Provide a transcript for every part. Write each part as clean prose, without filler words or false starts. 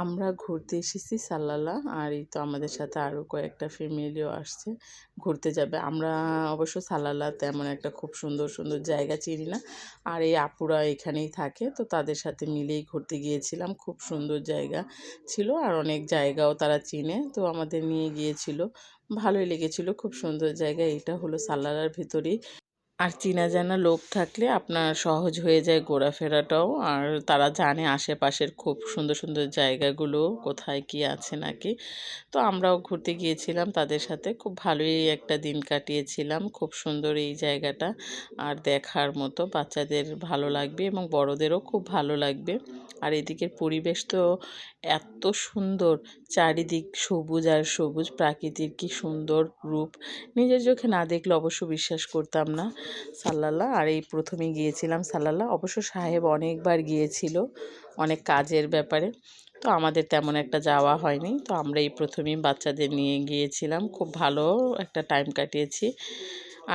আমরা ঘুরতে এসেছি সাল্লাল্লাহ। আর এই তো আমাদের সাথে আরও কয়েকটা ফ্যামিলিও আসছে, ঘুরতে যাবে। আমরা অবশ্য সাল্লাল্লাহ তেমন একটা খুব সুন্দর সুন্দর জায়গা চিনি না। আর এই আপুরা এখানেই থাকে, তো তাদের সাথে মিলেই ঘুরতে গিয়েছিলাম। খুব সুন্দর জায়গা ছিল আর অনেক জায়গাও তারা চিনে, তো আমাদের নিয়ে গিয়েছিল। ভালোই লেগেছিল, খুব সুন্দর জায়গা। এটা হলো সাল্লাল্লাহর ভেতরেই। আর চেনা জানা লোক থাকলে আপনার সহজ হয়ে যায় ঘোরাফেরাটাও। আর তারা জানে আশেপাশের খুব সুন্দর সুন্দর জায়গাগুলো কোথায় কি আছে নাকি। তো আমরাও ঘুরতে গিয়েছিলাম তাদের সাথে, খুব ভালোই একটা দিন কাটিয়েছিলাম। খুব সুন্দর এই জায়গাটা, আর দেখার মতো, বাচ্চাদের ভালো লাগবে এবং বড়দেরও খুব ভালো লাগবে। আর এদিকের পরিবেশ তো এত সুন্দর, চারিদিক সবুজ আর সবুজ, প্রাকৃতিক কি সুন্দর রূপ। নিজের চোখে না দেখলে অবশ্য বিশ্বাস করতাম না। সাল্লাল্লাহ, আর এই প্রথমে গিয়েছিলাম সাল্লাল্লাহ। অবশ্য সাহেব অনেকবার গিয়েছিল অনেক কাজের ব্যাপারে, তো আমাদের তেমন একটা যাওয়া হয়নি। তো আমরা এই প্রথমেই বাচ্চাদের নিয়ে গিয়েছিলাম, খুব ভালো একটা টাইম কাটিয়েছি।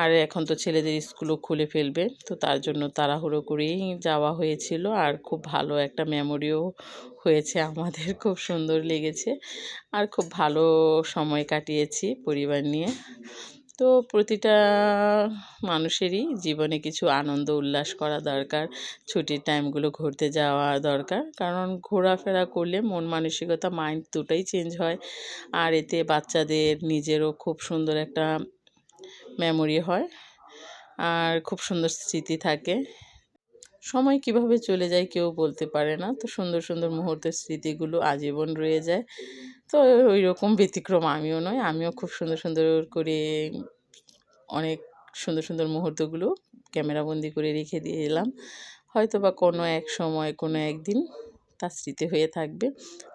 আর এখন তো ছেলেদের স্কুলও খুলে ফেলবে, তো তার জন্য তাড়াহুড়ো করেই যাওয়া হয়েছিল। আর খুব ভালো একটা মেমোরিও হয়েছে আমাদের, খুব সুন্দর লেগেছে। আর খুব ভালো সময় কাটিয়েছি পরিবার নিয়ে। তো প্রতিটা মানুষেরই জীবনে কিছু আনন্দ উল্লাস করা দরকার, ছুটির টাইমগুলো ঘুরতে যাওয়া দরকার, কারণ ঘোরাফেরা করলে মন মানসিকতা মাইন্ড দুটোই চেঞ্জ হয়। আর এতে বাচ্চাদের নিজেরও খুব সুন্দর একটা মেমোরি হয়, আর খুব সুন্দর স্মৃতি থাকে। সময় কিভাবে চলে যায় কেউ বলতে পারে না, তো সুন্দর সুন্দর মুহূর্তের স্মৃতিগুলো আজীবন রয়ে যায়। তো ওই রকম ব্যতিক্রম আমিও নয়, আমিও খুব সুন্দর সুন্দর করে অনেক সুন্দর সুন্দর মুহূর্তগুলো ক্যামেরাবন্দি করে রেখে দিয়ে এলাম। হয়তো বা কোনো এক সময় কোনো একদিন তার স্মৃতি হয়ে থাকবে,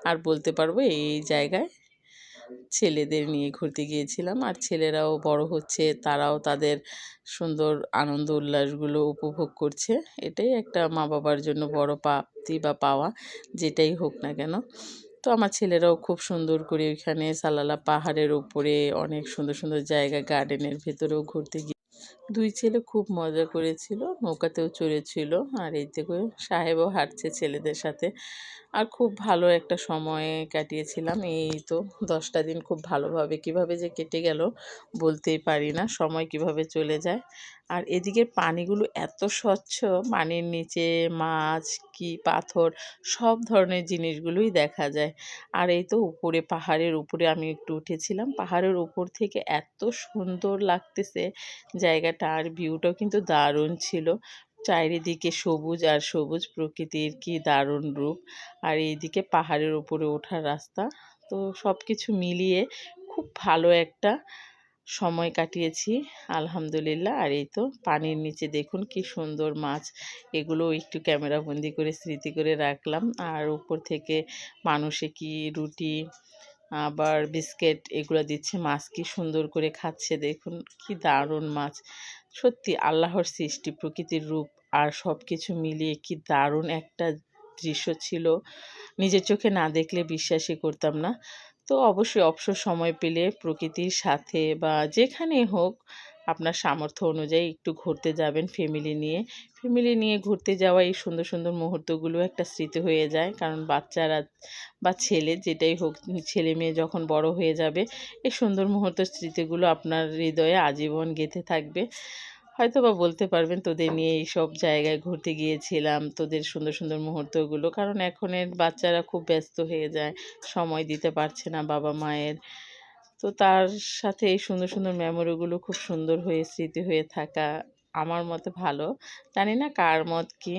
আর বলতে পারবো এই জায়গায় ছেলেদের নিয়ে ঘুরতে গিয়েছিলাম। আর ছেলেরাও বড় হচ্ছে, তারাও তাদের সুন্দর আনন্দ উল্লাসগুলো উপভোগ করছে। এটাই একটা মা বাবার জন্য বড় প্রাপ্তি বা পাওয়া, যেটাই হোক না কেন। তো আমার ছেলেরাও খুব সুন্দর করে ওইখানে সালালা পাহাড়ের উপরে অনেক সুন্দর সুন্দর জায়গা, গার্ডেনের ভেতরেও ঘুরতে গিয়ে দুই ছেলে খুব মজা করেছিল, নৌকাতেও চড়েছিল। আর এই থেকে সাহেবও হাঁটছে ছেলেদের সাথে। আর খুব ভালো একটা সময় কাটিয়েছিলাম। এই তো 10টা দিন খুব ভালোভাবে কিভাবে যে কেটে গেল বলতেই পারি না, সময় কিভাবে চলে যায়। আর এদিকের পানিগুলো এত স্বচ্ছ, পানির নিচে মাছ কি পাথর সব ধরনের জিনিসগুলোই দেখা যায়। আর এই তো উপরে পাহাড়ের উপরে আমি একটু উঠেছিলাম, পাহাড়ের উপর থেকে এত সুন্দর লাগতেছে জায়গাটা, আর ভিউটাও কিন্তু দারুণ ছিল। চারিদিকে সবুজ আর সবুজ, প্রকৃতির কি দারুণ রূপ। আর এইদিকে পাহাড়ের উপরে ওঠার রাস্তা, তো সব কিছু মিলিয়ে খুব ভালো একটা সময় কাটিয়েছি আলহামদুলিল্লাহ। আর এই তো পানির নিচে দেখুন কি সুন্দর মাছ, এগুলো একটু ক্যামেরা বন্দি করে স্মৃতি করে রাখলাম। আর উপর থেকে মানুষে কি রুটি আবার বিস্কিট এগুলো দিচ্ছে, মাছ কি সুন্দর করে খাচ্ছে, দেখুন কি দারুণ মাছ। সত্যি আল্লাহর সৃষ্টি, প্রকৃতির রূপ, আর সব কিছু মিলিয়ে কি দারুণ একটা দৃশ্য ছিল। নিজের চোখে না দেখলে বিশ্বাসই করতাম না। তো অবশ্যই অবসর সময় পেলে প্রকৃতির সাথে বা যেখানেই হোক আপনার সামর্থ্য অনুযায়ী একটু ঘুরতে যাবেন ফ্যামিলি নিয়ে। ফ্যামিলি নিয়ে ঘুরতে যাওয়া এই সুন্দর সুন্দর মুহূর্তগুলো একটা স্মৃতি হয়ে যায়, কারণ বাচ্চারা বা ছেলে যেটাই হোক, ছেলে মেয়ে যখন বড় হয়ে যাবে এই সুন্দর মুহূর্তের স্মৃতিগুলো আপনার হৃদয়ে আজীবন গেঁথে থাকবে। হয়তো বা বলতে পারবেন তোদের নিয়ে এইসব জায়গায় ঘুরতে গিয়েছিলাম, তোদের সুন্দর সুন্দর মুহূর্তগুলো, কারণ এখনের বাচ্চারা খুব ব্যস্ত হয়ে যায়, সময় দিতে পারছে না বাবা মায়ের। তো তার সাথে এই সুন্দর সুন্দর মেমোরিগুলো খুব সুন্দর হয়ে স্মৃতি হয়ে থাকা আমার মতে ভালো। জানি না কার মত কি।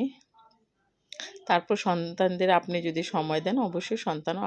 তারপর সন্তানদের আপনি যদি সময় দেন, অবশ্যই সন্তানও